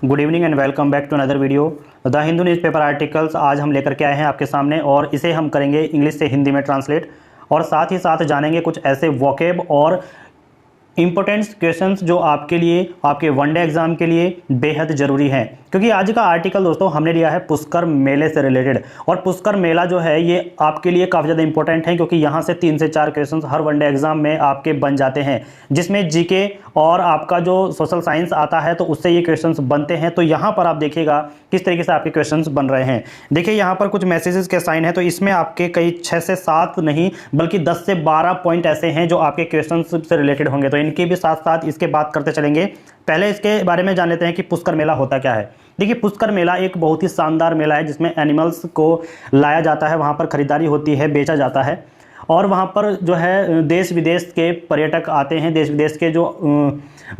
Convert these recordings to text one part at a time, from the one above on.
Good evening and welcome back to another video. The Hindu newspaper articles आज हम लेकर के आए हैं आपके सामने और इसे हम करेंगे इंग्लिश से हिंदी में ट्रांसलेट और साथ ही साथ जानेंगे कुछ ऐसे वोकेब और इंपॉर्टेंट क्वेश्चंस जो आपके लिए आपके वनडे एग्जाम के लिए बेहद ज़रूरी हैं, क्योंकि आज का आर्टिकल दोस्तों हमने लिया है पुष्कर मेले से रिलेटेड। और पुष्कर मेला जो है ये आपके लिए काफ़ी ज़्यादा इंपॉर्टेंट है, क्योंकि यहाँ से 3 से 4 क्वेश्चंस हर वनडे एग्जाम में आपके बन जाते हैं, जिसमें जीके और आपका जो सोशल साइंस आता है तो उससे ये क्वेश्चंस बनते हैं। तो यहाँ पर आप देखिएगा किस तरीके से आपके क्वेश्चंस बन रहे हैं। देखिए यहाँ पर कुछ मैसेजेस के साइन है, तो इसमें आपके कई 6 से 7 नहीं बल्कि 10 से 12 पॉइंट ऐसे हैं जो आपके क्वेश्चंस से रिलेटेड होंगे, तो इनकी भी साथ साथ इसके बात करते चलेंगे। पहले इसके बारे में जान लेते हैं कि पुष्कर मेला होता क्या है। देखिए पुष्कर मेला एक बहुत ही शानदार मेला है जिसमें एनिमल्स को लाया जाता है, वहाँ पर खरीदारी होती है, बेचा जाता है और वहाँ पर जो है देश विदेश के पर्यटक आते हैं, देश विदेश के जो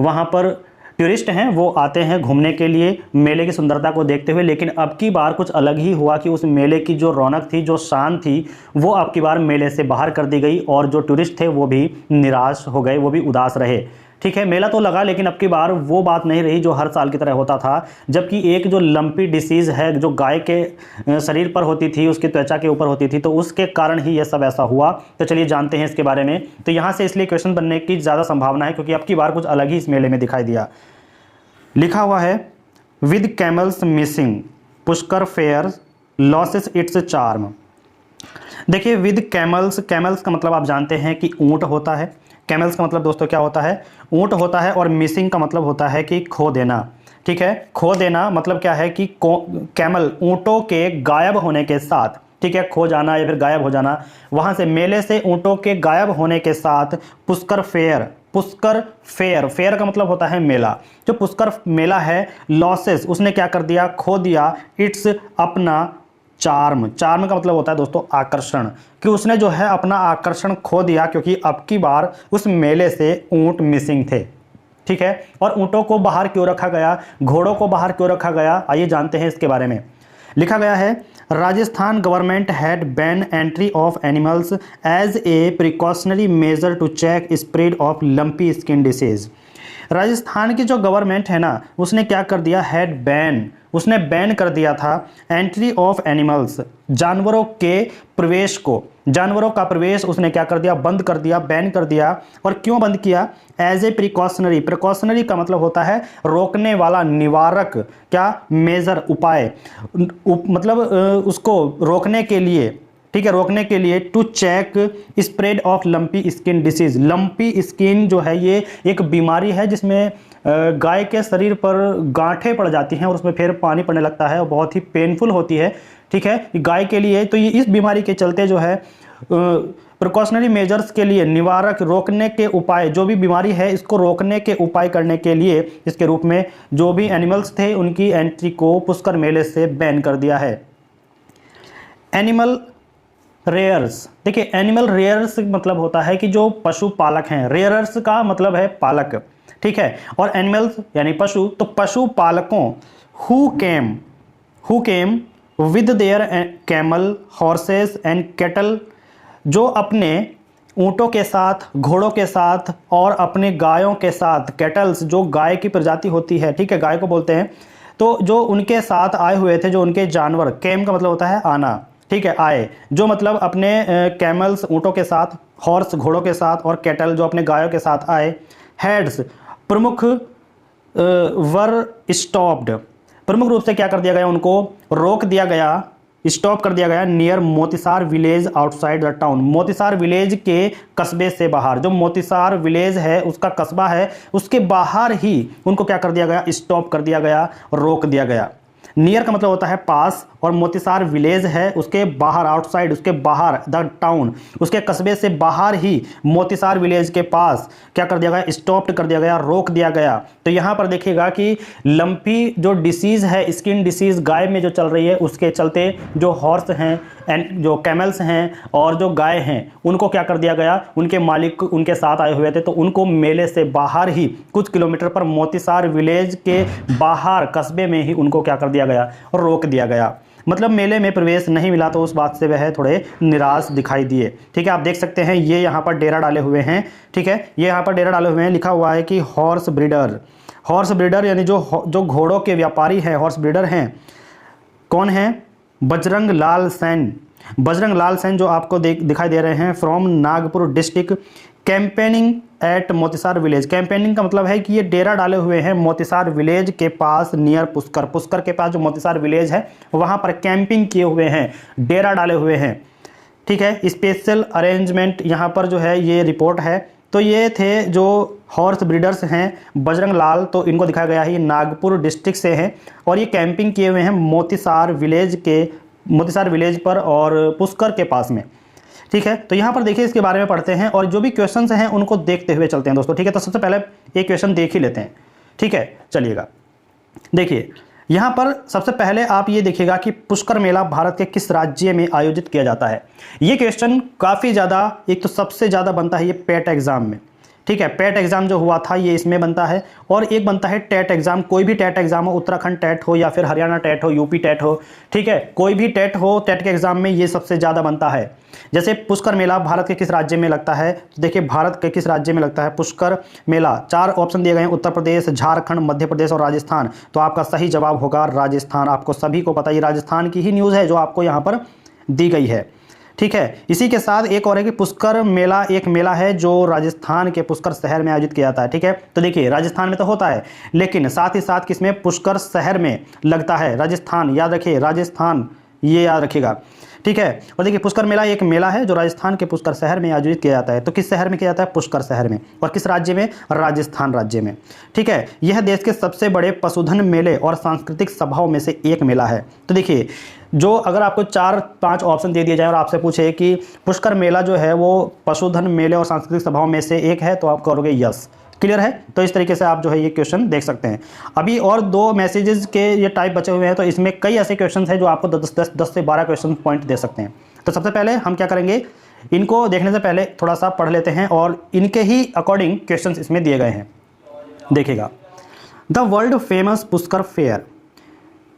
वहाँ पर टूरिस्ट हैं वो आते हैं घूमने के लिए मेले की सुंदरता को देखते हुए। लेकिन अब की बार कुछ अलग ही हुआ कि उस मेले की जो रौनक थी, जो शान थी, वो अब की बार मेले से बाहर कर दी गई और जो टूरिस्ट थे वो भी निराश हो गए, वो भी उदास रहे। ठीक है, मेला तो लगा लेकिन अब की बार वो बात नहीं रही जो हर साल की तरह होता था, जबकि एक जो लंपी डिसीज़ है जो गाय के शरीर पर होती थी, उसकी त्वचा के ऊपर होती थी, तो उसके कारण ही ये सब ऐसा हुआ। तो चलिए जानते हैं इसके बारे में। तो यहाँ से इसलिए क्वेश्चन बनने की ज़्यादा संभावना है क्योंकि अब की बार कुछ अलग ही इस मेले में दिखाई दिया। लिखा हुआ है with camels missing Pushkar fair loses its charm. देखिए विद कैमल्स, कैमल्स का मतलब आप जानते हैं कि ऊंट होता है। कैमल्स का मतलब दोस्तों क्या होता है? ऊंट होता है। और मिसिंग का मतलब होता है कि खो देना। ठीक है, खो देना मतलब क्या है कि कैमल ऊंटों के गायब होने के साथ, ठीक है, खो जाना या फिर गायब हो जाना, वहां से मेले से ऊंटों के गायब होने के साथ Pushkar fair, Pushkar fair, fair का मतलब होता है मेला, जो पुष्कर मेला है लॉसेस, उसने क्या कर दिया? खो दिया इट्स अपना चार्म। चार्म का मतलब होता है दोस्तों आकर्षण, कि उसने जो है अपना आकर्षण खो दिया क्योंकि अब की बार उस मेले से ऊंट मिसिंग थे। ठीक है, और ऊंटों को बाहर क्यों रखा गया, घोड़ों को बाहर क्यों रखा गया, आइए जानते हैं इसके बारे में। लिखा गया है Rajasthan government had ban entry of animals as a precautionary measure to check spread of lumpy skin disease. Rajasthan की जो गवर्नमेंट है ना, उसने क्या कर दिया? हैड बैन, उसने बैन कर दिया था एंट्री ऑफ एनिमल्स, जानवरों के प्रवेश को, जानवरों का प्रवेश उसने क्या कर दिया? बंद कर दिया, बैन कर दिया। और क्यों बंद किया? एज ए प्रिकॉशनरी, प्रिकॉशनरी का मतलब होता है रोकने वाला, निवारक, क्या? मेजर, उपाय, मतलब उसको रोकने के लिए, ठीक है, रोकने के लिए to check spread of lumpy skin disease. Lumpy skin जो है ये एक बीमारी है जिसमें गाय के शरीर पर गांठें पड़ जाती हैं और उसमें फिर पानी पड़ने लगता है और बहुत ही पेनफुल होती है। ठीक है, गाय के लिए। तो ये इस बीमारी के चलते जो है प्रिकॉशनरी मेजर्स के लिए, निवारक, रोकने के उपाय, जो भी बीमारी है इसको रोकने के उपाय करने के लिए इसके रूप में जो भी एनिमल्स थे उनकी एंट्री को पुष्कर मेले से बैन कर दिया है। एनिमल रेयर्स, देखिए एनिमल रेयर्स मतलब होता है कि जो पशु पालक हैं, रेयर्स का मतलब है पालक। ठीक है, और एनिमल्स यानी पशु, तो पशु पालकों who came with there camel horses and cattle, जो अपने ऊंटों के साथ, घोड़ों के साथ और अपने गायों के साथ, कैटल्स जो गाय की प्रजाति होती है, ठीक है, गाय को बोलते हैं, तो जो उनके साथ आए हुए थे, जो उनके जानवर, कैम का मतलब होता है आना, ठीक है, आए, जो मतलब अपने कैमल्स ऊंटों के साथ, हॉर्स घोड़ों के साथ और कैटल जो अपने गायों के साथ आए, हेड्स प्रमुख, वर स्टॉप्ड, प्रमुख रूप से क्या कर दिया गया? उनको रोक दिया गया, स्टॉप कर दिया गया near Motisar village outside the town, Motisar village के कस्बे से बाहर, जो मोतीसार विलेज है उसका कस्बा है उसके बाहर ही उनको क्या कर दिया गया? स्टॉप कर दिया गया, रोक दिया गया। नियर का मतलब होता है पास और मोतीसार विलेज है उसके बाहर, आउटसाइड, उसके बाहर, द टाउन, उसके कस्बे से बाहर ही मोतीसार विलेज के पास क्या कर दिया गया? स्टॉप्ड कर दिया गया, रोक दिया गया। तो यहाँ पर देखिएगा कि लंपी जो डिसीज़ है, स्किन डिसीज़ गाय में जो चल रही है, उसके चलते जो हॉर्स हैं एंड जो कैमल्स हैं और जो गाय हैं उनको क्या कर दिया गया? उनके मालिक उनके साथ आए हुए थे तो उनको मेले से बाहर ही कुछ किलोमीटर पर मोतीसार विलेज के बाहर कस्बे में ही उनको क्या कर दिया गया? रोक दिया गया। मतलब मेले में प्रवेश नहीं मिला, तो उस बात से वह थोड़े निराश दिखाई दिए। ठीक है, आप देख सकते हैं ये यहाँ पर डेरा डाले हुए हैं। ठीक है, ये यहाँ पर डेरा डाले हुए हैं, लिखा हुआ है कि हॉर्स ब्रीडर, हॉर्स ब्रीडर यानी जो घोड़ों के व्यापारी हैं, हॉर्स ब्रीडर हैं, कौन है? बजरंग लाल सेन। बजरंग लाल सेन जो आपको दिखाई दे रहे हैं, from Nagpur district, campaigning at Motisar village. Campaigning का मतलब है कि ये डेरा डाले हुए हैं मोतीसार विलेज के पास, नियर पुष्कर। पुष्कर के पास जो मोतीसार विलेज है वहाँ पर कैंपिंग किए हुए हैं, डेरा डाले हुए हैं। ठीक है, स्पेशल अरेंजमेंट यहाँ पर जो है ये रिपोर्ट है। तो ये थे जो हॉर्स ब्रीडर्स हैं बजरंग लाल, तो इनको दिखाया गया है, ये नागपुर डिस्ट्रिक्ट से हैं और ये कैंपिंग किए हुए हैं मोतीसार विलेज पर और पुष्कर के पास में। ठीक है, तो यहाँ पर देखिए इसके बारे में पढ़ते हैं और जो भी क्वेश्चंस हैं उनको देखते हुए चलते हैं दोस्तों। ठीक है, तो सबसे पहले एक क्वेश्चन देख ही लेते हैं। ठीक है, चलिएगा, देखिए यहाँ पर सबसे पहले आप ये देखिएगा कि पुष्कर मेला भारत के किस राज्य में आयोजित किया जाता है। ये क्वेश्चन काफ़ी ज़्यादा, एक तो सबसे ज़्यादा बनता है ये पेट एग्जाम में। ठीक है, पेट एग्जाम जो हुआ था ये इसमें बनता है, और एक बनता है टेट एग्जाम। कोई भी टेट एग्जाम हो, उत्तराखंड टेट हो या फिर हरियाणा टेट हो, यूपी टेट हो, ठीक है, कोई भी टेट हो, टेट के एग्जाम में ये सबसे ज़्यादा बनता है। जैसे पुष्कर मेला भारत के किस राज्य में लगता है, तो देखिए भारत के किस राज्य में लगता है पुष्कर मेला। 4 ऑप्शन दिए गए हैं, उत्तर प्रदेश, झारखंड, मध्य प्रदेश और राजस्थान। तो आपका सही जवाब होगा राजस्थान। आपको सभी को पता है, राजस्थान की ही न्यूज़ है जो आपको यहाँ पर दी गई है। ठीक है, इसी के साथ एक और है कि पुष्कर मेला एक मेला है जो राजस्थान के पुष्कर शहर में आयोजित किया जाता है। ठीक है, तो देखिए राजस्थान में तो होता है, लेकिन साथ ही साथ किसमें? पुष्कर शहर में लगता है। राजस्थान याद रखिए, राजस्थान ये याद रखिएगा। ठीक है, और देखिए पुष्कर मेला एक मेला है जो राजस्थान के पुष्कर शहर में आयोजित किया जाता है। तो किस शहर में किया जाता है? पुष्कर शहर में। और किस राज्य में? राजस्थान राज्य में। ठीक है, यह देश के सबसे बड़े पशुधन मेले और सांस्कृतिक सभाओं में से एक मेला है। तो देखिए, जो अगर आपको 4-5 ऑप्शन दे दिए जाए और आपसे पूछे कि पुष्कर मेला जो है वो पशुधन मेले और सांस्कृतिक सभाओं में से एक है, तो आप करोगे यस। क्लियर है? तो इस तरीके से आप जो है ये क्वेश्चन देख सकते हैं। अभी और 2 मैसेजेस के ये टाइप बचे हुए हैं, तो इसमें कई ऐसे क्वेश्चन हैं जो आपको 10 से 12 क्वेश्चन पॉइंट दे सकते हैं। तो सबसे पहले हम क्या करेंगे, इनको देखने से पहले थोड़ा सा पढ़ लेते हैं और इनके ही अकॉर्डिंग क्वेश्चन इसमें दिए गए हैं। देखिएगा, the world famous Pushkar fair,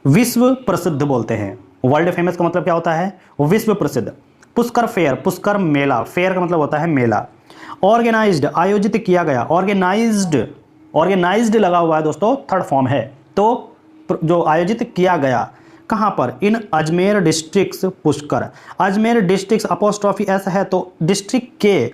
विश्व प्रसिद्ध बोलते हैं। वर्ल्ड फेमस का मतलब क्या होता है? विश्व प्रसिद्ध। पुष्कर फेयर, पुष्कर मेला, फेयर का मतलब होता है मेला। ऑर्गेनाइज्ड, आयोजित किया गया। ऑर्गेनाइज्ड लगा हुआ है दोस्तों, थर्ड फॉर्म है। तो जो आयोजित किया गया कहाँ पर? In Ajmer district Pushkar. Ajmer district apostrophe S है, तो डिस्ट्रिक्ट के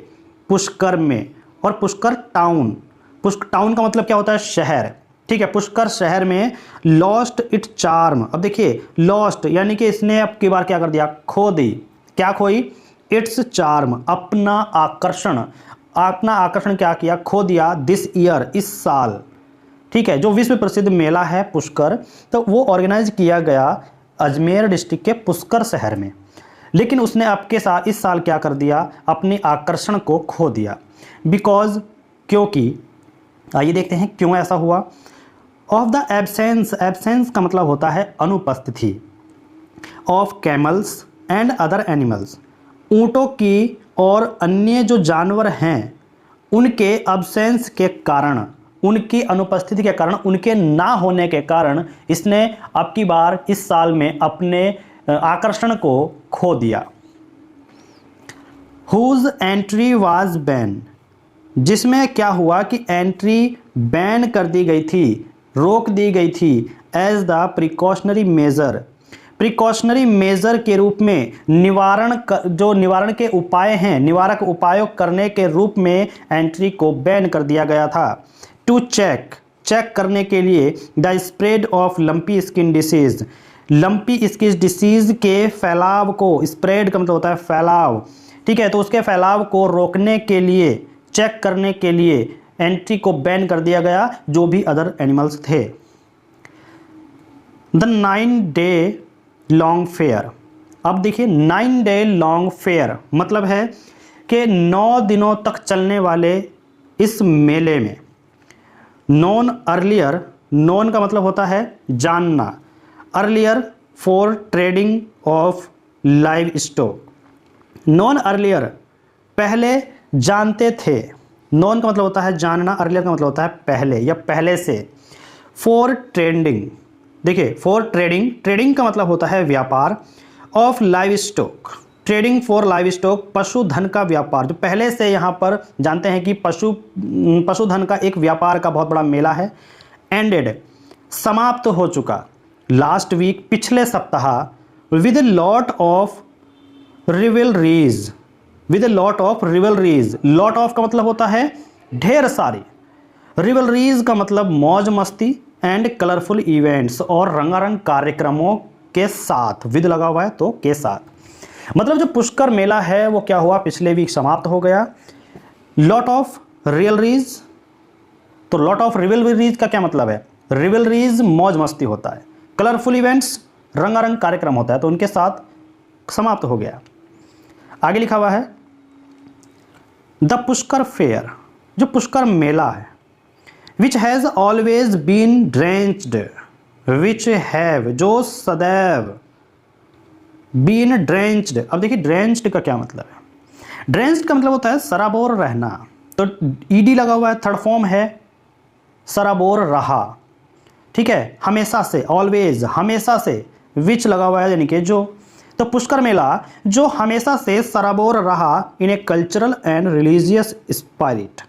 पुष्कर में। और पुष्कर टाउन, टाउन का मतलब क्या होता है? शहर। ठीक है, पुष्कर शहर में लॉस्ट इट चार्म। अब देखिए लॉस्ट यानी कि इसने अब की बार क्या कर दिया? खो दी। क्या खोई? इट्स चार्म, अपना आकर्षण। अपना आकर्षण क्या किया? खो दिया। दिस ईयर, इस साल। ठीक है, जो विश्व प्रसिद्ध मेला है पुष्कर, तो वो ऑर्गेनाइज किया गया अजमेर डिस्ट्रिक्ट के पुष्कर शहर में। लेकिन उसने आपके साथ इस साल क्या कर दिया? अपने आकर्षण को खो दिया। बिकॉज, क्योंकि, आइए देखते हैं क्यों ऐसा हुआ। ऑफ द एब्सेंस, एब्सेंस का मतलब होता है अनुपस्थिति। Of camels and other animals, ऊँटों की और अन्य जो जानवर हैं उनके एब्सेंस के कारण, उनकी अनुपस्थिति के कारण, उनके ना होने के कारण इसने अब की बार इस साल में अपने आकर्षण को खो दिया। हुज एंट्री वाज बैन, जिसमें क्या हुआ कि एंट्री बैन कर दी गई थी, रोक दी गई थी। As the precautionary measure, precautionary measure के रूप में, जो निवारण के उपाय हैं, निवारक उपायों करने के रूप में एंट्री को बैन कर दिया गया था। टू चेक करने के लिए the spread of lumpy skin disease, lumpy skin disease के फैलाव को, स्प्रेड का मतलब होता है फैलाव। ठीक है, तो उसके फैलाव को रोकने के लिए, चेक करने के लिए एंट्री को बैन कर दिया गया, जो भी अदर एनिमल्स थे। द 9 डे लॉन्ग फेयर, अब देखिए 9 डे लॉन्ग फेयर मतलब है कि 9 दिनों तक चलने वाले इस मेले में, नॉन अर्लियर, नॉन का मतलब होता है जानना, earlier for trading of live stock. Non earlier पहले जानते थे, नॉन का मतलब होता है जानना, अर्लियर का मतलब होता है पहले या पहले से। फॉर ट्रेडिंग, देखिए फॉर ट्रेडिंग, ट्रेडिंग का मतलब होता है व्यापार। Of live stock, trading for live stock, पशुधन का व्यापार, जो पहले से यहाँ पर जानते हैं कि पशुधन का एक व्यापार का बहुत बड़ा मेला है। एंडेड समाप्त हो चुका, लास्ट वीक पिछले सप्ताह, with lot of rivalries, with lot of rivalries, lot of का मतलब होता है ढेर सारी, रिवलरीज का मतलब मौज मस्ती, एंड कलरफुल इवेंट्स और रंगारंग कार्यक्रमों के साथ, विद लगा हुआ है तो के साथ, मतलब जो पुष्कर मेला है वो क्या हुआ, पिछले वीक समाप्त हो गया। लॉट ऑफ रिवलरीज, तो लॉट ऑफ रिवलरीज का क्या मतलब है, रिवलरीज मौज मस्ती होता है, कलरफुल इवेंट्स रंगारंग कार्यक्रम होता है, तो उनके साथ समाप्त हो गया। आगे लिखा हुआ है द पुष्कर फेयर, जो पुष्कर मेला है, which has always been drenched, which have जो सदैव, बीन ड्रेंच्ड। अब देखिए ड्रेंच्ड का क्या मतलब है, ड्रेंच्ड का मतलब होता है सराबोर रहना, तो ईडी लगा हुआ है, थर्ड फॉर्म है सराबोर रहा, ठीक है, हमेशा से, ऑलवेज हमेशा से, विच लगा हुआ है यानी कि जो, तो पुष्कर मेला जो हमेशा से सराबोर रहा in a cultural and religious spirit.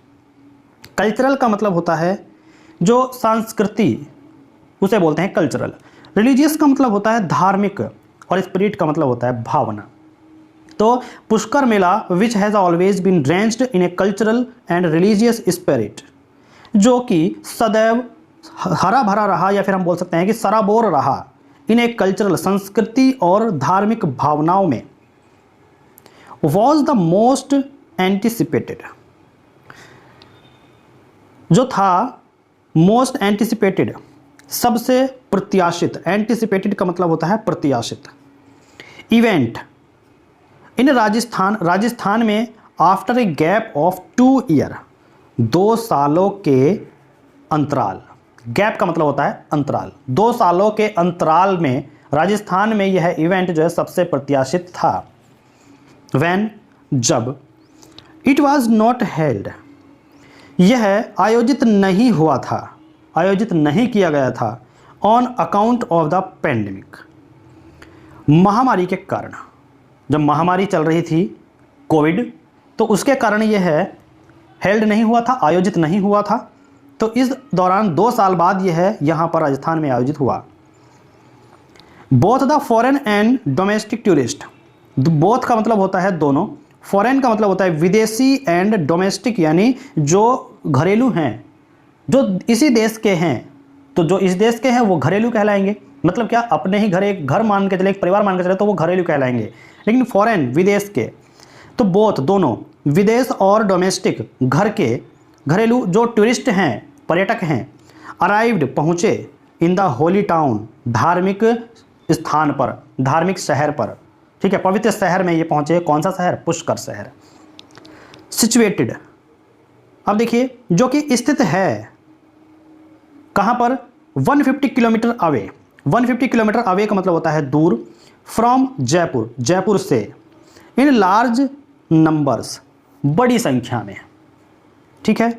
Cultural का मतलब होता है जो संस्कृति, उसे बोलते हैं कल्चरल। रिलीजियस का मतलब होता है धार्मिक, और स्पिरिट का मतलब होता है भावना। तो पुष्कर मेला which has always been drenched in a cultural and religious spirit, जो कि सदैव हरा भरा रहा, या फिर हम बोल सकते हैं कि सराबोर रहा इन ए कल्चरल संस्कृति और धार्मिक भावनाओं में, वॉज द मोस्ट एंटिसिपेटेड, जो था मोस्ट एंटिसिपेटेड सबसे प्रत्याशित, एंटिसिपेटेड का मतलब होता है प्रत्याशित, इवेंट इन राजस्थान, राजस्थान में after a gap of 2 year, 2 सालों के अंतराल, गैप का मतलब होता है अंतराल, 2 सालों के अंतराल में राजस्थान में यह इवेंट जो है सबसे प्रत्याशित था। व्हेन जब, इट वाज नॉट हेल्ड, यह आयोजित नहीं हुआ था, आयोजित नहीं किया गया था, on account of the pandemic, महामारी के कारण, जब महामारी चल रही थी कोविड, तो उसके कारण यह हेल्ड नहीं हुआ था, आयोजित नहीं हुआ था, तो इस दौरान 2 साल बाद यह यहाँ पर राजस्थान में आयोजित हुआ। Both the foreign and domestic tourist, both का मतलब होता है दोनों, फॉरेन का मतलब होता है विदेशी, एंड डोमेस्टिक यानी जो घरेलू हैं, जो इसी देश के हैं, तो जो इस देश के हैं वो घरेलू कहलाएंगे, मतलब क्या, अपने ही घर, एक घर मान के चले, एक परिवार मान के चले, तो वो घरेलू कहलाएंगे। लेकिन फॉरेन विदेश के, तो बोथ दोनों, विदेश और डोमेस्टिक घर के, घरेलू जो टूरिस्ट हैं, पर्यटक हैं, अराइव्ड पहुँचे, इन द होली टाउन धार्मिक स्थान पर, धार्मिक शहर पर, ठीक है, पवित्र शहर में ये पहुँचे। कौन सा शहर, पुष्कर शहर। सिचुएटेड, अब देखिए जो कि स्थित है कहाँ पर, 150 किलोमीटर अवे, 150 किलोमीटर अवे का मतलब होता है दूर, फ्रॉम जयपुर, जयपुर से, इन लार्ज नंबर्स, बड़ी संख्या में, ठीक है।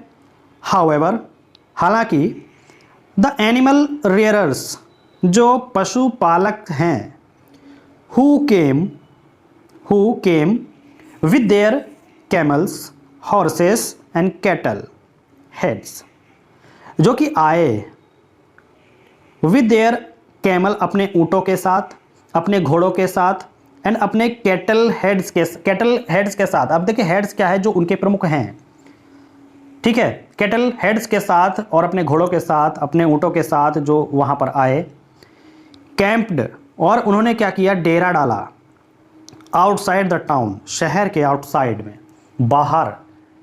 हाउएवर, हालांकि, द एनिमल रेयरर्स, जो पशुपालक हैं, who came with their camels, horses and cattle heads, जो कि आए, विद देयर कैमल अपने ऊँटों के साथ, अपने घोड़ों के साथ, एंड अपने कैटल हेड्स के साथ। अब देखिए हेड्स क्या है, जो उनके प्रमुख हैं, ठीक है, कैटल हेड्स के साथ और अपने घोड़ों के साथ, अपने ऊँटों के साथ जो वहाँ पर आए। कैंप्ड, और उन्होंने क्या किया, डेरा डाला, आउटसाइड द टाउन, शहर के आउटसाइड में, बाहर,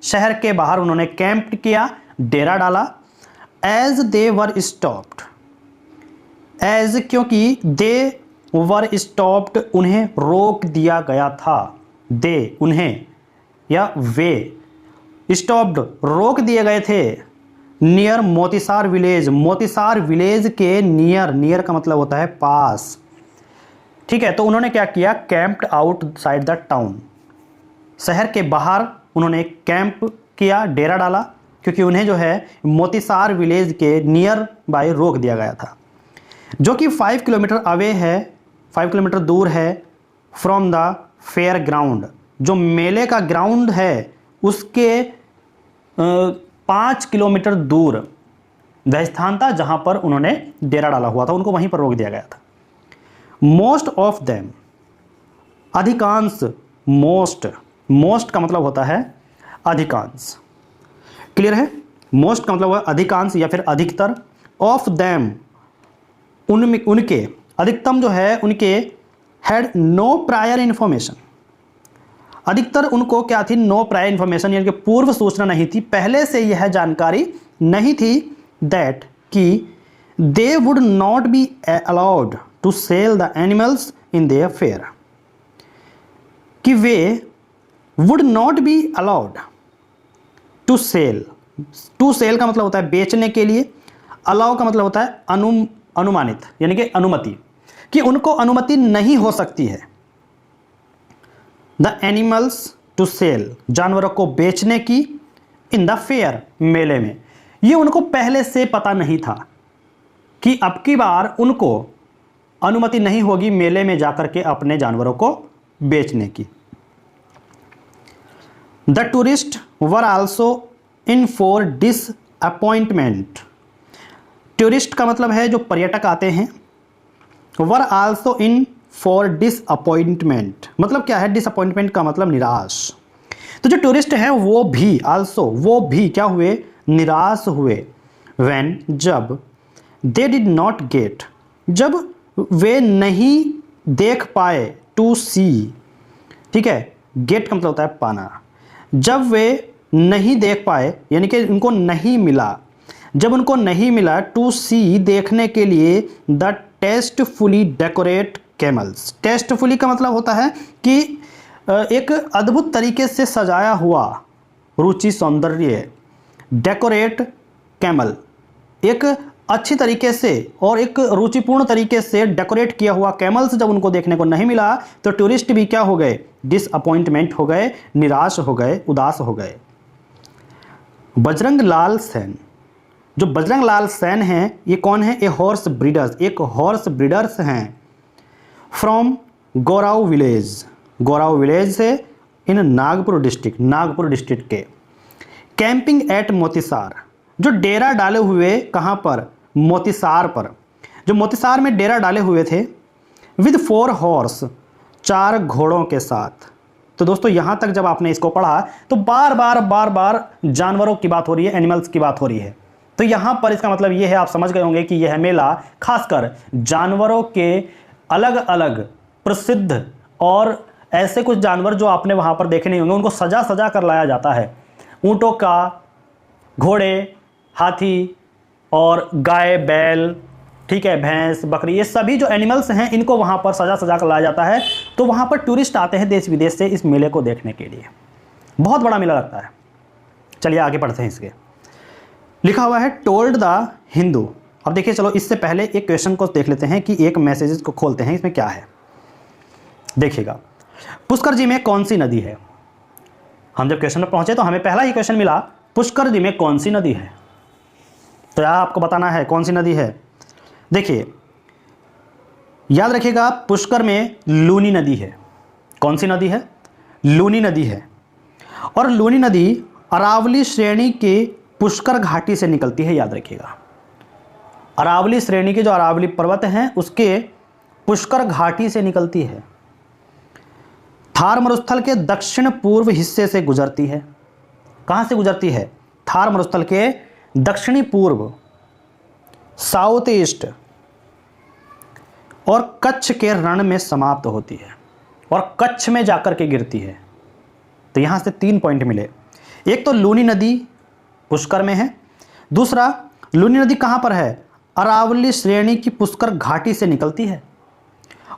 शहर के बाहर उन्होंने कैंप किया, डेरा डाला। As they were stopped, as क्योंकि, दे वर स्टॉप्ड उन्हें रोक दिया गया था, दे उन्हें या वे, स्टॉप्ड रोक दिए गए थे, नियर मोतीसार विलेज, मोतीसार विलेज के नियर, नियर का मतलब होता है पास, ठीक है। तो उन्होंने क्या किया, कैंप्ड आउटसाइड द टाउन, शहर के बाहर उन्होंने कैंप किया, डेरा डाला, क्योंकि उन्हें जो है मोतीसार विलेज के नियर बाय रोक दिया गया था, जो कि 5 किलोमीटर अवे है, 5 किलोमीटर दूर है, फ्रॉम द फेयर ग्राउंड, जो मेले का ग्राउंड है उसके 5 किलोमीटर दूर वह स्थान था जहां पर उन्होंने डेरा डाला हुआ था, उनको वहीं पर रोक दिया गया था। मोस्ट ऑफ देम, अधिकांश, मोस्ट का मतलब होता है अधिकांश, क्लियर है। मोस्ट का मतलब है अधिकांश या फिर अधिकतर। ऑफ देम, उनमें, उनके, अधिकतम जो है उनके, हैड नो प्रायर इन्फॉर्मेशन, अधिकतर उनको क्या थी, नो प्रायर इन्फॉर्मेशन, यानी कि पूर्व सूचना नहीं थी, पहले से यह जानकारी नहीं थी, दैट कि they would not be allowed to sell the animals in their fair, कि वे would not be allowed to sell, to sell का मतलब होता है बेचने के लिए, अलाउ का मतलब होता है अनुमानित यानी कि अनुमति, कि उनको अनुमति नहीं हो सकती है, द एनिमल्स टू सेल, जानवरों को बेचने की, इन द फेयर, मेले में। ये उनको पहले से पता नहीं था कि अब की बार उनको अनुमति नहीं होगी मेले में जाकर के अपने जानवरों को बेचने की। The tourist were also in for disappointment, tourist का मतलब है जो पर्यटक आते हैं, were also in for disappointment, मतलब क्या है, डिसअपॉइंटमेंट का मतलब निराश। तो जो टूरिस्ट हैं वो भी, आल्सो वो भी क्या हुए, निराश हुए, व्हेन, जब, दे डिड नॉट गेट, जब वे नहीं देख पाए, टू सी, ठीक है, गेट का मतलब होता है पाना, जब वे नहीं देख पाए यानी कि उनको नहीं मिला, जब उनको नहीं मिला, टू सी, देखने के लिए, the tastefully decorate camels, tastefully का मतलब होता है कि एक अद्भुत तरीके से सजाया हुआ, रुचि, सौंदर्य, डेकोरेट कैमल, एक अच्छी तरीके से और एक रुचिपूर्ण तरीके से डेकोरेट किया हुआ कैमल्स जब उनको देखने को नहीं मिला तो टूरिस्ट भी क्या हो गए, डिसअपॉइंटमेंट हो गए, निराश हो गए, उदास हो गए। बजरंग लाल सेन, जो बजरंग लाल सेन हैं ये कौन है, ए हॉर्स ब्रीडर्स, एक हॉर्स ब्रीडर्स हैं, फ्रॉम गोराऊ विलेज, गोराऊ विलेज से, इन नागपुर डिस्ट्रिक्ट, नागपुर डिस्ट्रिक्ट के, कैंपिंग एट मोतीसार, जो डेरा डाले हुए कहाँ पर, मोतीसार पर, जो मोतीसार में डेरा डाले हुए थे, विद 4 हॉर्स, 4 घोड़ों के साथ। तो दोस्तों यहाँ तक जब आपने इसको पढ़ा तो बार बार जानवरों की बात हो रही है, एनिमल्स की बात हो रही है। तो यहाँ पर इसका मतलब ये है, आप समझ गए होंगे कि यह मेला खासकर जानवरों के अलग अलग प्रसिद्ध और ऐसे कुछ जानवर जो आपने वहाँ पर देखे नहीं होंगे उनको सजा सजा कर लाया जाता है। ऊँटों का, घोड़े, हाथी और गाय, बैल, ठीक है, भैंस, बकरी, ये सभी जो एनिमल्स हैं इनको वहाँ पर सजा सजा कर लाया जाता है। तो वहाँ पर टूरिस्ट आते हैं देश विदेश से इस मेले को देखने के लिए। बहुत बड़ा मेला लगता है। चलिए आगे पढ़ते हैं। इसके लिखा हुआ है टोल्ड द हिंदू। अब देखिए, चलो इससे पहले एक क्वेश्चन को देख लेते हैं कि एक मैसेजेस को खोलते हैं, इसमें क्या है देखिएगा। पुष्कर जी में कौन सी नदी है? हम जब क्वेश्चन में पहुंचे तो हमें पहला ही क्वेश्चन मिला, पुष्कर जी में कौन सी नदी है? तो यार आपको बताना है कौन सी नदी है। देखिए याद रखिएगा, पुष्कर में लूनी नदी है। कौन सी नदी है? लूनी नदी है। और लूनी नदी अरावली श्रेणी के पुष्कर घाटी से निकलती है, याद रखिएगा। अरावली श्रेणी के जो अरावली पर्वत हैं उसके पुष्कर घाटी से निकलती है। थार मरुस्थल के दक्षिण पूर्व हिस्से से गुजरती है। कहाँ से गुजरती है? थार मरुस्थल के दक्षिणी पूर्व, साउथ ईस्ट, और कच्छ के रण में समाप्त होती है और कच्छ में जाकर के गिरती है। तो यहां से 3 पॉइंट मिले। एक तो लूनी नदी पुष्कर में है, दूसरा लूनी नदी कहां पर है? अरावली श्रेणी की पुष्कर घाटी से निकलती है,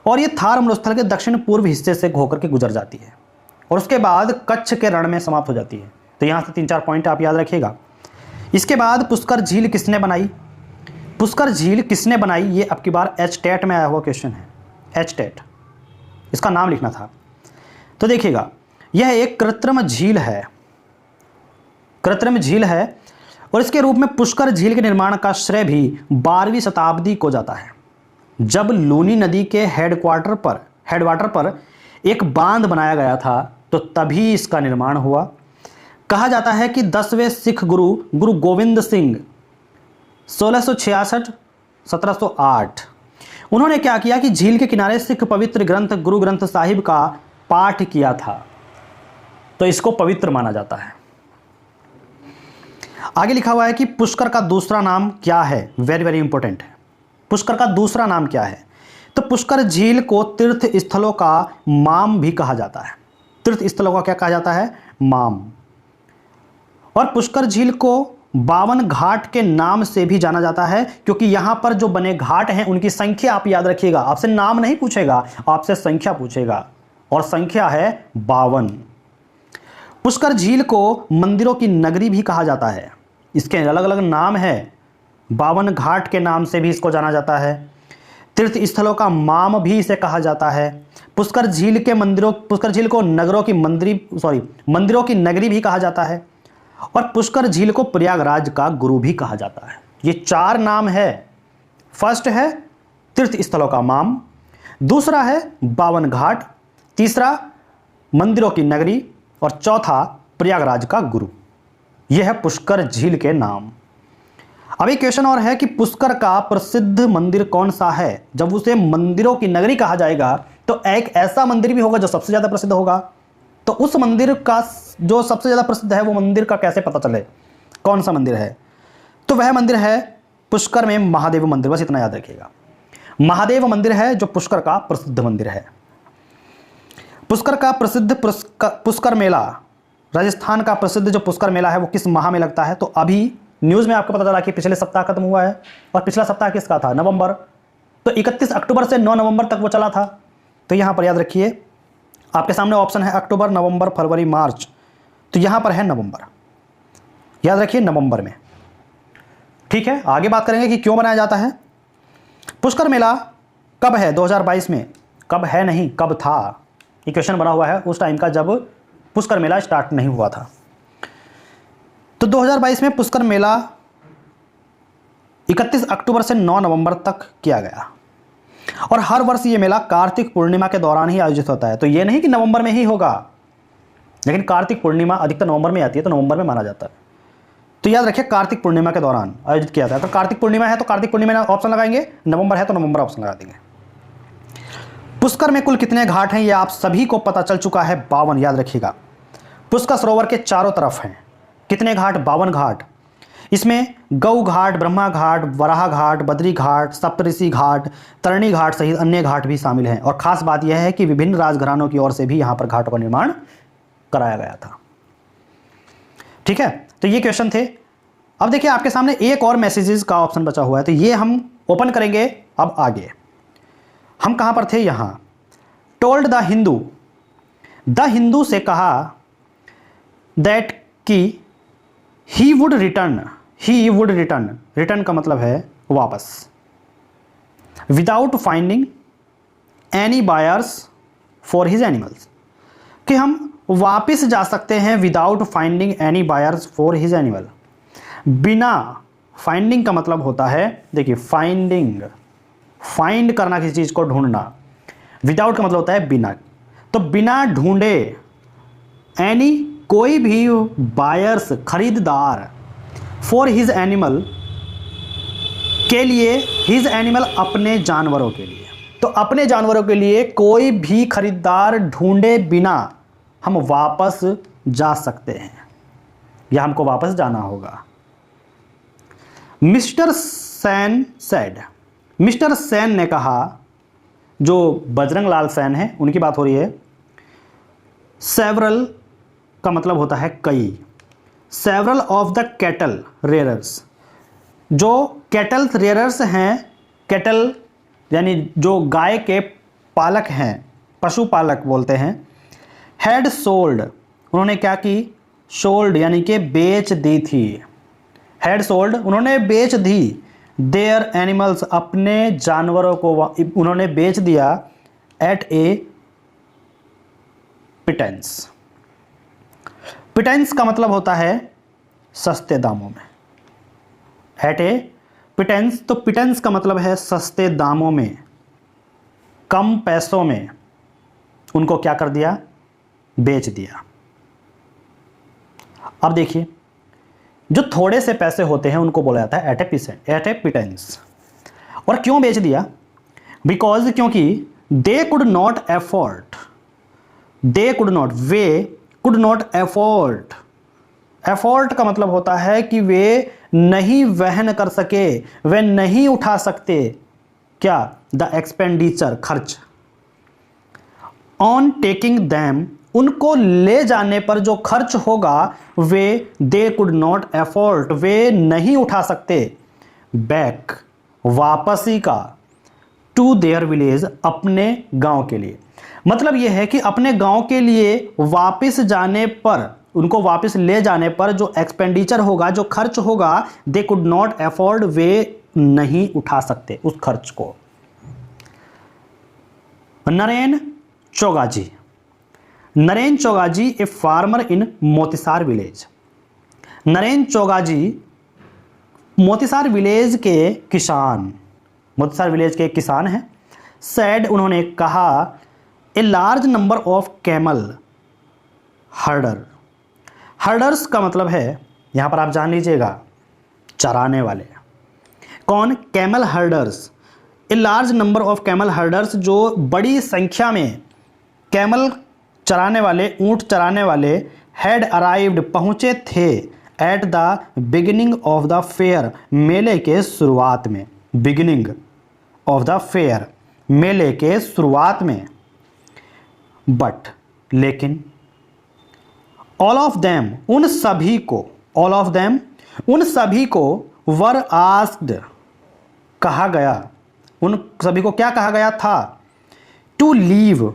और ये थार मरुस्थल के दक्षिण पूर्व हिस्से से होकर के गुजर जाती है और उसके बाद कच्छ के रण में समाप्त हो जाती है। तो यहां से 3-4 पॉइंट आप याद रखिएगा। इसके बाद पुष्कर झील किसने बनाई? पुष्कर झील किसने बनाई, ये अब की बार एचटेट में आया हुआ क्वेश्चन है। एचटेट इसका नाम लिखना था। तो देखिएगा, यह एक कृत्रिम झील है, कृत्रिम झील है, और इसके रूप में पुष्कर झील के निर्माण का श्रेय भी 12वीं शताब्दी को जाता है, जब लूनी नदी के हेडवाटर पर एक बांध बनाया गया था, तो तभी इसका निर्माण हुआ। कहा जाता है कि 10वें सिख गुरु गोविंद सिंह 1666 1708। उन्होंने क्या किया कि झील के किनारे सिख पवित्र ग्रंथ गुरु ग्रंथ साहिब का पाठ किया था, तो इसको पवित्र माना जाता है। आगे लिखा हुआ है कि पुष्कर का दूसरा नाम क्या है, वेरी वेरी इंपॉर्टेंट है। पुष्कर का दूसरा नाम क्या है? तो पुष्कर झील को तीर्थ स्थलों का माम भी कहा जाता है। तीर्थ स्थलों का क्या कहा जाता है? माम। और पुष्कर झील को 52 घाट के नाम से भी जाना जाता है, क्योंकि यहां पर जो बने घाट हैं उनकी संख्या आप याद रखिएगा। आपसे नाम नहीं पूछेगा, आपसे संख्या पूछेगा, और संख्या है 52। पुष्कर झील को मंदिरों की नगरी भी कहा जाता है। इसके अलग अलग नाम है। 52 घाट के नाम से भी इसको जाना जाता है। तीर्थ स्थलों का माम भी इसे कहा जाता है। पुष्कर झील को मंदिरों की नगरी भी कहा जाता है। और पुष्कर झील को प्रयागराज का गुरु भी कहा जाता है। ये 4 नाम है। फर्स्ट है तीर्थ स्थलों का माम, दूसरा है 52 घाट, तीसरा मंदिरों की नगरी, और चौथा प्रयागराज का गुरु। यह है पुष्कर झील के नाम। अब एक क्वेश्चन और है कि पुष्कर का प्रसिद्ध मंदिर कौन सा है? जब उसे मंदिरों की नगरी कहा जाएगा तो एक ऐसा मंदिर भी होगा जो सबसे ज्यादा प्रसिद्ध होगा। तो उस मंदिर का जो सबसे ज्यादा प्रसिद्ध है वो मंदिर का कैसे पता चले कौन सा मंदिर है? तो वह मंदिर है पुष्कर में महादेव मंदिर। बस इतना याद रखिएगा, महादेव मंदिर है जो पुष्कर का प्रसिद्ध मंदिर है। पुष्कर का प्रसिद्ध पुष्कर मेला, राजस्थान का प्रसिद्ध जो पुष्कर मेला है वो किस माह में लगता है? तो अभी न्यूज़ में आपको पता चला कि पिछले सप्ताह खत्म हुआ है, और पिछला सप्ताह किसका था? नवंबर। तो 31 अक्टूबर से 9 नवंबर तक वो चला था। तो यहाँ पर याद रखिए, आपके सामने ऑप्शन है अक्टूबर, नवंबर, फरवरी, मार्च। तो यहाँ पर है नवंबर, याद रखिए नवंबर में। ठीक है, आगे बात करेंगे कि क्यों बनाया जाता है। पुष्कर मेला कब है? 2022 में। कब है नहीं, कब था? ये क्वेश्चन बना हुआ है उस टाइम का जब पुष्कर मेला स्टार्ट नहीं हुआ था। तो 2022 में पुष्कर मेला 31 अक्टूबर से 9 नवंबर तक किया गया, और हर वर्ष ये मेला कार्तिक पूर्णिमा के दौरान ही आयोजित होता है। तो ये नहीं कि नवंबर में ही होगा, लेकिन कार्तिक पूर्णिमा अधिकतर नवंबर में आती है, तो नवंबर में माना जाता है। तो याद रखिए कार्तिक पूर्णिमा के दौरान आयोजित किया जाता है। तो कार्तिक पूर्णिमा है तो कार्तिक पूर्णिमा में ऑप्शन लगाएंगे, नवंबर है तो नवंबर ऑप्शन लगा देंगे। पुष्कर में कुल कितने घाट हैं? ये आप सभी को पता चल चुका है, 52। याद रखिएगा, पुष्कर सरोवर के चारों तरफ हैं कितने घाट? 52 घाट। इसमें गौ घाट, ब्रह्मा घाट, वराह घाट, बद्री घाट, सप्तऋषि घाट, तरणी घाट सहित अन्य घाट भी शामिल हैं। और खास बात यह है कि विभिन्न राजघरानों की ओर से भी यहां पर घाटों का निर्माण कराया गया था। ठीक है, तो ये क्वेश्चन थे। अब देखिए आपके सामने एक और मैसेजेस का ऑप्शन बचा हुआ है, तो ये हम ओपन करेंगे। अब आगे हम कहां पर थे? यहां टोल्ड द हिंदू से कहा दैट कि ही वुड रिटर्न। रिटर्न का मतलब है वापस। Without finding any buyers for his animals, कि हम वापस जा सकते हैं without finding any buyers for his animal. बिना, फाइंडिंग का मतलब होता है, देखिए फाइंड करना, किसी चीज को ढूंढना। विदाउट का मतलब होता है बिना। तो बिना ढूंढे, एनी कोई भी बायर्स खरीददार, फॉर हिज एनिमल के लिए, हिज एनिमल अपने जानवरों के लिए। तो अपने जानवरों के लिए कोई भी खरीदार ढूंढे बिना हम वापस जा सकते हैं, या हमको वापस जाना होगा। मिस्टर सेन ने कहा, जो बजरंग लाल सेन है उनकी बात हो रही है। सेवरल का मतलब होता है कई। Several of the cattle rearers, जो कैटल रेयरर्स हैं, कैटल यानी जो गाय के पालक हैं, पशुपालक बोलते हैं, हैड सोल्ड, उन्होंने क्या की? सोल्ड यानी कि बेच दी थी। हैड सोल्ड, उन्होंने बेच दी। देयर एनिमल्स, अपने जानवरों को उन्होंने बेच दिया। एट ए पिटेंस। पिटेंस का मतलब होता है सस्ते दामों में। एट ए पिटेंस, तो पिटेंस का मतलब है सस्ते दामों में, कम पैसों में उनको क्या कर दिया? बेच दिया। अब देखिए जो थोड़े से पैसे होते हैं उनको बोला जाता है एटेपिटेंस। और क्यों बेच दिया? बिकॉज क्योंकि दे could not afford, way could not afford. Afford का मतलब होता है कि वे नहीं वहन कर सके, वे नहीं उठा सकते क्या? द एक्सपेंडिचर, खर्च। ऑन टेकिंग दैम, उनको ले जाने पर जो खर्च होगा वे दे कुड नॉट एफोर्ड, वे नहीं उठा सकते। बैक, वापसी का, टू देयर विलेज, अपने गांव के लिए। मतलब यह है कि अपने गांव के लिए वापस जाने पर, उनको वापस ले जाने पर जो एक्सपेंडिचर होगा, जो खर्च होगा, दे कुड नॉट एफोर्ड, वे नहीं उठा सकते उस खर्च को। Naren Chogaji, Naren Chogaji a farmer in Motisar village. Naren Chogaji Motisar village के किसान, मोतीसार विलेज के किसान हैं। सैड, उन्होंने कहा, a large number of camel हर्डर। Herders का मतलब है, यहां पर आप जान लीजिएगा, चराने वाले। कौन? Camel herders. A large number of camel herders, जो बड़ी संख्या में कैमल चराने वाले, ऊंट चराने वाले, हैड अराइव्ड, पहुंचे थे, at the beginning of the fair, मेले के शुरुआत में। बिगिनिंग ऑफ द फेयर, मेले के शुरुआत में। बट, लेकिन, ऑल ऑफ देम, उन सभी को, ऑल ऑफ देम, उन सभी को, वर आस्क्ड, कहा गया, उन सभी को क्या कहा गया था? टू लीव,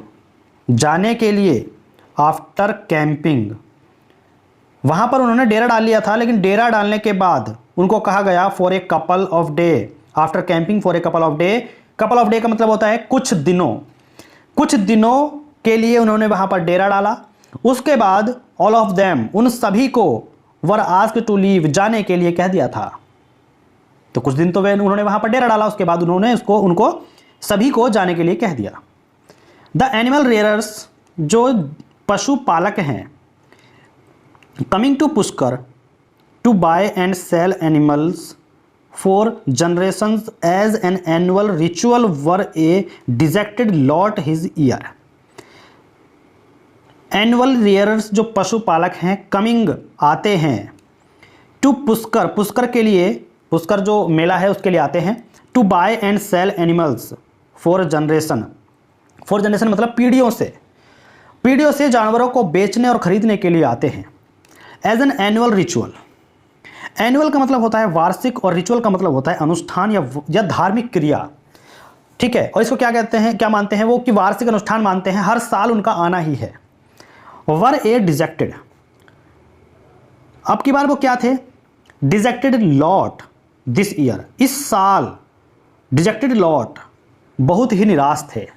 जाने के लिए, आफ्टर कैंपिंग, वहां पर उन्होंने डेरा डाल लिया था, लेकिन डेरा डालने के बाद उनको कहा गया for a couple of day, after camping for a couple of day. Couple of day का मतलब होता है कुछ दिनों, कुछ दिनों के लिए उन्होंने वहां पर डेरा डाला। उसके बाद ऑल ऑफ देम, उन सभी को, वर आस्क्ड टू लीव, जाने के लिए कह दिया था। तो कुछ दिन तो वे उन्होंने वहां पर डेरा डाला, उसके बाद उन्होंने उनको सभी को जाने के लिए कह दिया। द एनिमल रेयरर्स, जो पशुपालक हैं, coming to Pushkar to buy and sell animals for generations as an annual ritual, were a dejected lot this year. Annual rearers, जो पशुपालक हैं, कमिंग, आते हैं, टू पुष्कर, पुष्कर के लिए, पुष्कर जो मेला है उसके लिए आते हैं, to buy and sell animals for generation. For generation मतलब पीढ़ियों से, पीढ़ियों से जानवरों को बेचने और खरीदने के लिए आते हैं। As an annual ritual, annual का मतलब होता है वार्षिक, और रिचुअल का मतलब होता है अनुष्ठान या धार्मिक क्रिया। ठीक है, और इसको क्या कहते हैं, क्या मानते हैं वो, कि वार्षिक अनुष्ठान मानते हैं, हर साल उनका आना ही है। वर ए डिजेक्टेड, अब की बार वो क्या थे? डिजेक्टेड लॉट दिस ईयर, इस साल डिजेक्टेड लॉट, बहुत ही निराश थे।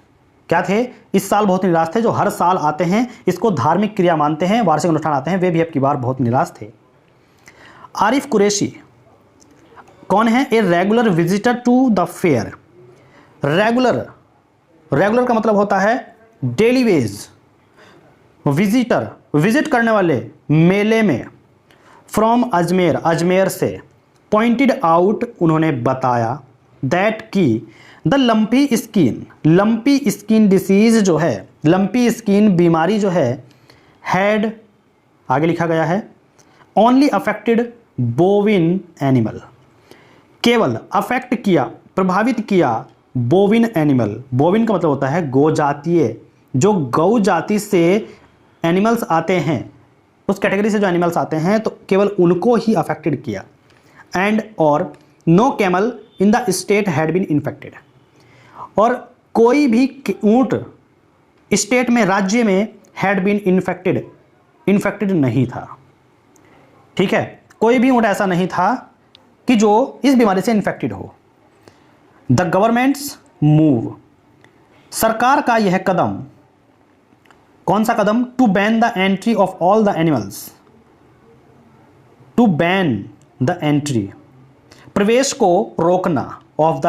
क्या थे? इस साल बहुत निराश थे। जो हर साल आते हैं, इसको धार्मिक क्रिया मानते हैं, वार्षिक अनुष्ठान आते हैं, वे भी अब की बार बहुत निराश थे। आरिफ कुरैशी कौन है? A regular visitor to the fair. Regular, regular का मतलब होता है डेली वेज, विजिटर, विजिट करने वाले, मेले में। फ्रॉम अजमेर, अजमेर से। पॉइंटेड आउट, उन्होंने बताया, दैट की the lumpy skin, lumpy skin disease जो है, लंपी स्किन बीमारी जो है, हैड, आगे लिखा गया है, ओनली अफेक्टेड बोविन एनिमल, केवल अफेक्ट किया, प्रभावित किया बोविन एनिमल। बोविन का मतलब होता है गौ जातीय, जो गौ जाति से एनिमल्स आते हैं, उस कैटेगरी से जो एनिमल्स आते हैं, तो केवल उनको ही अफेक्टेड किया। एंड और no camel in the state had been infected, और कोई भी ऊंट स्टेट में, राज्य में, हैड बीन इन्फेक्टेड, इन्फेक्टेड नहीं था। ठीक है, कोई भी ऊंट ऐसा नहीं था कि जो इस बीमारी से इन्फेक्टेड हो। द गवर्नमेंट्स मूव, सरकार का यह कदम, कौन सा कदम? To ban the entry of all the animals, to ban the entry, प्रवेश को रोकना, ऑफ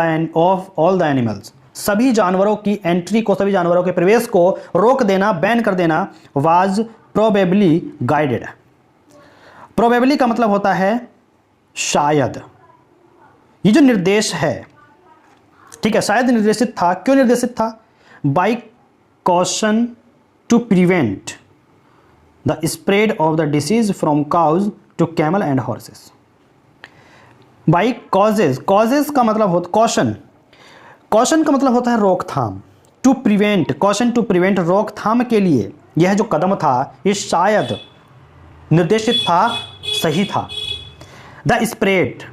ऑल द एनिमल्स, सभी जानवरों की एंट्री को, सभी जानवरों के प्रवेश को रोक देना, बैन कर देना, वाज प्रोबेबली गाइडेड। प्रोबेबली का मतलब होता है शायद ये जो निर्देश है, ठीक है, शायद निर्देशित था। क्यों निर्देशित था? By caution to prevent the spread of the disease from cows to camel and horses. By causes, causes का मतलब होता कॉशन, कॉशन का मतलब होता है रोकथाम। To prevent, caution to prevent, रोकथाम के लिए यह जो कदम था ये शायद निर्देशित था, सही था। द स्प्रेड,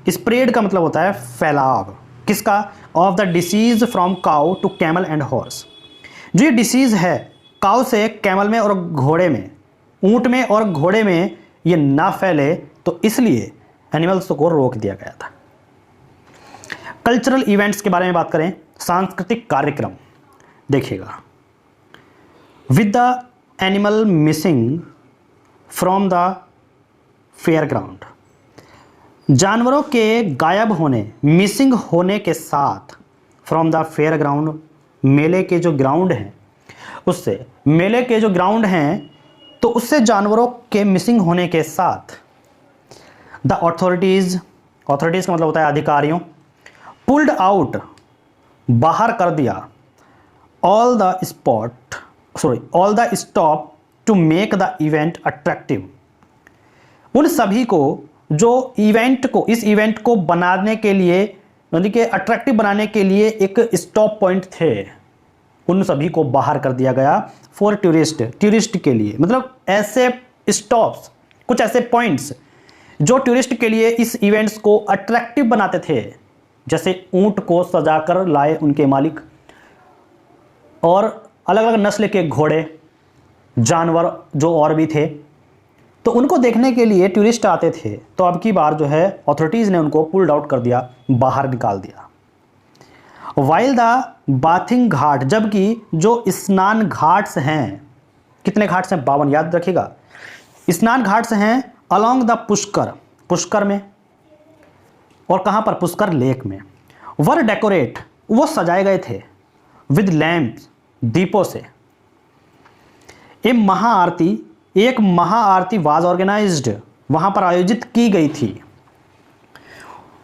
स्प्रेड का मतलब होता है फैलाव, किसका? Of the disease from cow to camel and horse. जो ये डिसीज है काउ से कैमल में और घोड़े में, ऊंट में और घोड़े में ये ना फैले, तो इसलिए एनिमल्स को रोक दिया गया था। कल्चरल इवेंट्स के बारे में बात करें, सांस्कृतिक कार्यक्रम देखिएगा। With the animal missing from the fair ground, जानवरों के गायब होने, मिसिंग होने के साथ, फ्रॉम द फेयर ग्राउंड, मेले के जो ग्राउंड हैं उससे, मेले के जो ग्राउंड हैं तो उससे जानवरों के मिसिंग होने के साथ द ऑथोरिटीज़, ऑथोरिटीज़ का मतलब होता है अधिकारियों, पुल्ड आउट, बाहर कर दिया, all the stop to make the event attractive, उन सभी को जो इवेंट को, इस इवेंट को बनाने के लिए, यानी कि अट्रैक्टिव बनाने के लिए एक स्टॉप पॉइंट थे, उन सभी को बाहर कर दिया गया। फॉर टूरिस्ट, टूरिस्ट के लिए, मतलब ऐसे स्टॉप्स, कुछ ऐसे पॉइंट्स जो टूरिस्ट के लिए इस इवेंट्स को अट्रैक्टिव बनाते थे, जैसे ऊंट को सजाकर लाए उनके मालिक, और अलग अलग नस्ल के घोड़े, जानवर जो और भी थे, तो उनको देखने के लिए टूरिस्ट आते थे। तो अब की बार जो है अथॉरिटीज़ ने उनको पुल्ड आउट कर दिया, बाहर निकाल दिया। वाइल द बाथिंग घाट, जबकि जो स्नान घाट्स हैं, कितने घाट्स हैं? 52, याद रखिएगा। स्नान घाट्स हैं अलोंग द पुष्कर, पुष्कर में, और कहाँ पर? पुष्कर लेक में। वर डेकोरेट, वो सजाए गए थे, विद लैम्प्स, दीपों से। एक महाआरती वाज ऑर्गेनाइज्ड, वहाँ पर आयोजित की गई थी।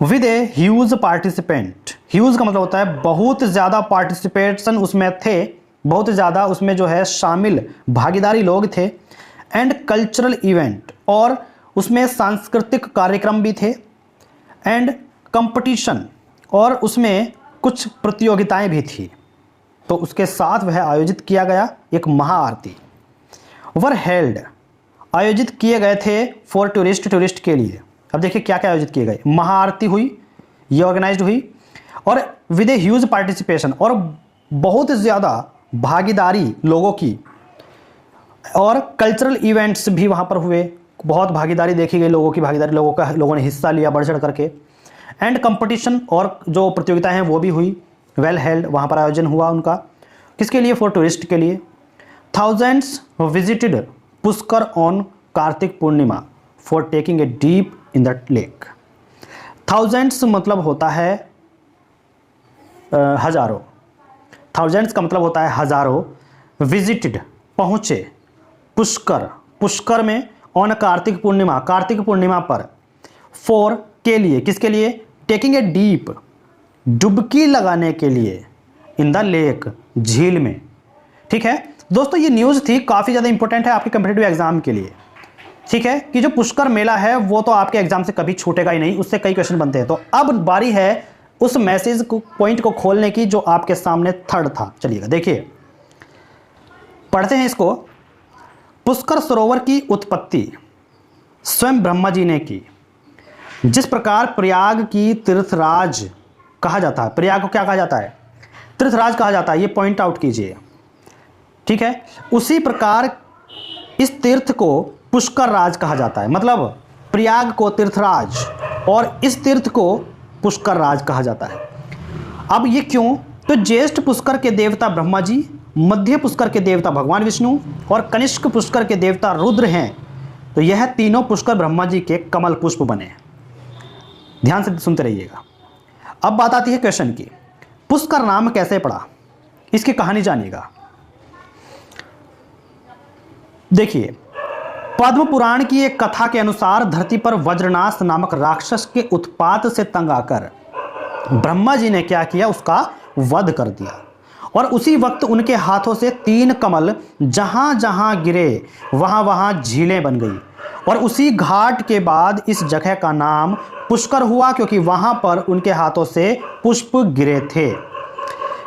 With a huge participant, huge का मतलब होता है बहुत ज़्यादा पार्टिसिपेशन उसमें थे, बहुत ज़्यादा उसमें जो है शामिल भागीदारी लोग थे। एंड कल्चरल इवेंट, और उसमें सांस्कृतिक कार्यक्रम भी थे। एंड कंपटीशन, और उसमें कुछ प्रतियोगिताएं भी थी, तो उसके साथ वह आयोजित किया गया एक महाआरती। वर हेल्ड, आयोजित किए गए थे फॉर टूरिस्ट, टूरिस्ट के लिए। अब देखिए क्या क्या आयोजित किए गए। महाआरती हुई, ये ऑर्गेनाइज्ड हुई, और विद ए ह्यूज पार्टिसिपेशन, और बहुत ज़्यादा भागीदारी लोगों की, और कल्चरल इवेंट्स भी वहाँ पर हुए, बहुत भागीदारी देखी गई, लोगों की भागीदारी, लोगों ने हिस्सा लिया बढ़ चढ़ करके। एंड कंपटीशन, और जो प्रतियोगिताएं हैं वो भी हुई। वेल हेल्ड, वहाँ पर आयोजन हुआ उनका, किसके लिए? फॉर टूरिस्ट के लिए। Thousands visited Pushkar on Kartik Purnima for taking a deep in the lake. Thousands मतलब होता है हजारों, थाउजेंड्स का मतलब होता है हजारों। विजिटेड, पहुँचे, पुष्कर, पुष्कर में, ऑन कार्तिक पूर्णिमा, कार्तिक पूर्णिमा पर, फॉर के लिए, किसके लिए? टेकिंग ए डीप, डुबकी लगाने के लिए, इन द लेक, झील में। ठीक है दोस्तों, ये न्यूज़ थी, काफ़ी ज़्यादा इंपॉर्टेंट है आपके कम्पिटिटिव एग्जाम के लिए। ठीक है कि जो पुष्कर मेला है वो तो आपके एग्जाम से कभी छूटेगा ही नहीं, उससे कई क्वेश्चन बनते हैं। तो अब बारी है उस मैसेज को, पॉइंट को खोलने की जो आपके सामने थर्ड था। चलिएगा देखिए, पढ़ते हैं इसको। पुष्कर सरोवर की उत्पत्ति स्वयं ब्रह्मा जी ने की। जिस प्रकार प्रयाग की तीर्थराज कहा जाता है, प्रयाग को क्या कहा जाता है? तीर्थराज कहा जाता है, ये पॉइंट आउट कीजिए। ठीक है, उसी प्रकार इस तीर्थ को पुष्कर राज कहा जाता है, मतलब प्रयाग को तीर्थराज और इस तीर्थ को पुष्कर राज कहा जाता है। अब ये क्यों? तो ज्येष्ठ पुष्कर के देवता ब्रह्मा जी, मध्य पुष्कर के देवता भगवान विष्णु और कनिष्क पुष्कर के देवता रुद्र हैं। तो यह तीनों पुष्कर ब्रह्मा जी के कमल पुष्प बने। ध्यान से सुनते रहिएगा। अब बात आती है क्वेश्चन की, पुष्कर नाम कैसे पड़ा, इसकी कहानी जानिएगा। देखिए, पद्म पुराण की एक कथा के अनुसार धरती पर वज्रनाश नामक राक्षस के उत्पात से तंग आकर ब्रह्मा जी ने क्या किया, उसका वध कर दिया। और उसी वक्त उनके हाथों से 3 कमल जहां जहां गिरे वहां वहां झीलें बन गई। और उसी घाट के बाद इस जगह का नाम पुष्कर हुआ, क्योंकि वहां पर उनके हाथों से पुष्प गिरे थे।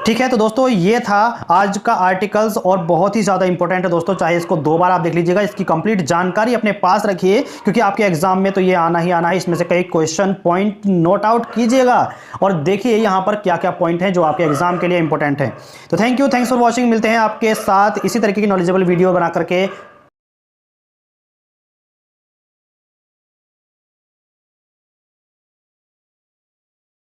ठीक है, तो दोस्तों ये था आज का आर्टिकल्स और बहुत ही ज़्यादा इंपॉर्टेंट है दोस्तों, चाहे इसको 2 बार आप देख लीजिएगा। इसकी कंप्लीट जानकारी अपने पास रखिए, क्योंकि आपके एग्जाम में तो ये आना ही आना है। इसमें से कई क्वेश्चन पॉइंट नोट आउट कीजिएगा और देखिए यहाँ पर क्या क्या पॉइंट हैं जो आपके एग्जाम के लिए इंपॉर्टेंट है। तो थैंक्स फॉर वॉचिंग। मिलते हैं आपके साथ इसी तरीके की नॉलेजेबल वीडियो बना करके